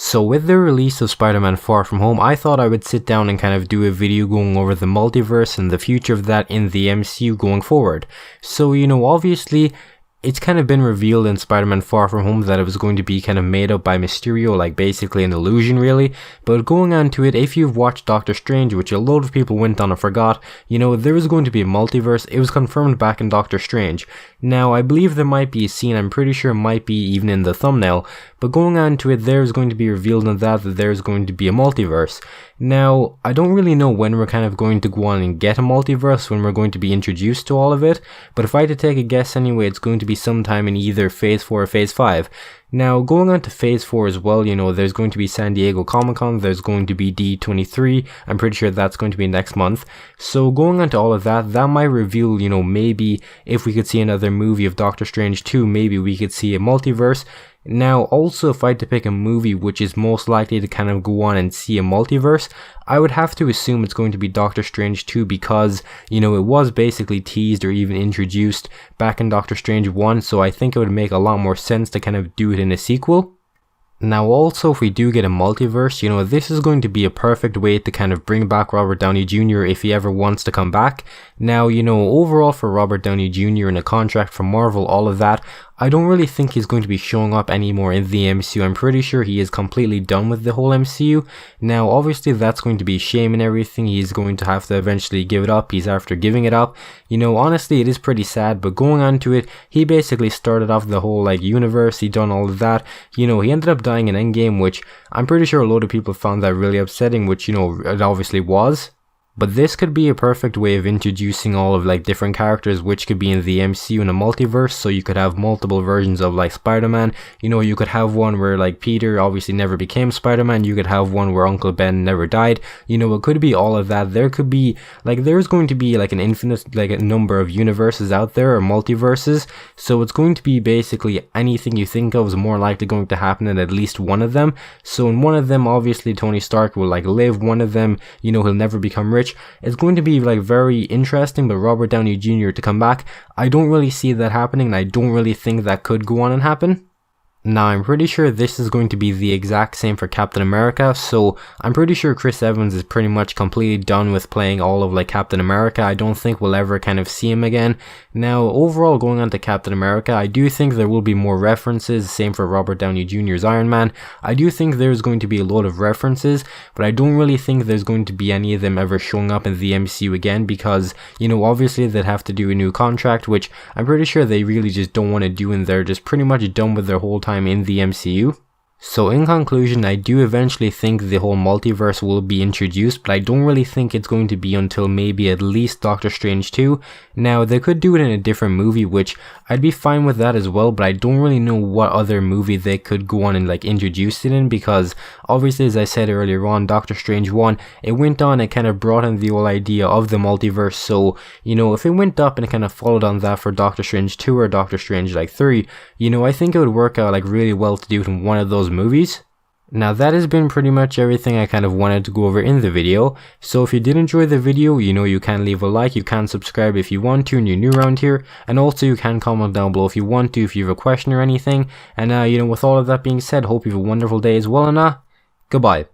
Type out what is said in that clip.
So with the release of Spider-Man Far From Home, I thought I would sit down and kind of do a video going over the multiverse and the future of that in the MCU going forward. So, obviously, it's kind of been revealed in Spider-Man Far From Home that it was going to be kind of made up by Mysterio, like basically an illusion really. But going on to it, if you've watched Doctor Strange, which a load of people went on and forgot, there was going to be a multiverse. It was confirmed back in Doctor Strange. Now, I believe there might be a scene, I'm pretty sure it might be even in the thumbnail, but going on to it, there's going to be revealed in that there's going to be a multiverse. Now, I don't really know when we're kind of going to go on and get a multiverse, when we're going to be introduced to all of it, but if I had to take a guess anyway, it's going to be sometime in either Phase 4 or Phase 5. Now, going on to Phase 4 as well, there's going to be San Diego Comic-Con, there's going to be D23, I'm pretty sure that's going to be next month. So going on to all of that, that might reveal, maybe if we could see another movie of Doctor Strange 2, maybe we could see a multiverse. Now, also, if I had to pick a movie which is most likely to kind of go on and see a multiverse, I would have to assume it's going to be Doctor Strange 2 because, it was basically teased or even introduced back in Doctor Strange 1, so I think it would make a lot more sense to kind of do it in a sequel. Now also, if we do get a multiverse, this is going to be a perfect way to kind of bring back Robert Downey Jr. if he ever wants to come back. Now, overall for Robert Downey Jr. in a contract from Marvel, all of that, I don't really think he's going to be showing up anymore in the MCU. I'm pretty sure he is completely done with the whole MCU. Now, obviously, that's going to be a shame and everything. He's going to have to eventually give it up. He's after giving it up. Honestly, it is pretty sad, but going on to it, he basically started off the whole, universe. He done all of that. He ended up dying in Endgame, which I'm pretty sure a lot of people found that really upsetting, which, it obviously was. But this could be a perfect way of introducing all of different characters which could be in the MCU in a multiverse, so you could have multiple versions of Spider-Man. You could have one where Peter obviously never became Spider-Man, you could have one where Uncle Ben never died. It could be all of that. There could be there's going to be an infinite a number of universes out there, or multiverses, so it's going to be basically anything you think of is more likely going to happen in at least one of them. So in one of them, obviously Tony Stark will live, one of them, he'll never become rich. It's going to be very interesting, but Robert Downey Jr. to come back, I don't really see that happening, and I don't really think that could go on and happen. Now, I'm pretty sure this is going to be the exact same for Captain America, so I'm pretty sure Chris Evans is pretty much completely done with playing all of Captain America. I don't think we'll ever kind of see him again. Now, overall, going on to Captain America, I do think there will be more references, same for Robert Downey Jr.'s Iron Man. I do think there's going to be a lot of references, but I don't really think there's going to be any of them ever showing up in the MCU again because, obviously they'd have to do a new contract, which I'm pretty sure they really just don't want to do, and they're just pretty much done with their whole time in the MCU. So in conclusion, I do eventually think the whole multiverse will be introduced, but I don't really think it's going to be until maybe at least Doctor Strange 2. Now, they could do it in a different movie, which I'd be fine with that as well, but I don't really know what other movie they could go on and introduce it in, because obviously, as I said earlier on, Doctor Strange 1, it went on and kind of brought in the whole idea of the multiverse, so, if it went up and it kind of followed on that for Doctor Strange 2 or Doctor Strange 3, I think it would work out really well to do it in one of those movies. Now, that has been pretty much everything I kind of wanted to go over in the video. So if you did enjoy the video, you can leave a like, you can subscribe if you want to and you're new around here, and also you can comment down below if you want to, if you have a question or anything. And with all of that being said, hope you have a wonderful day as well, and goodbye.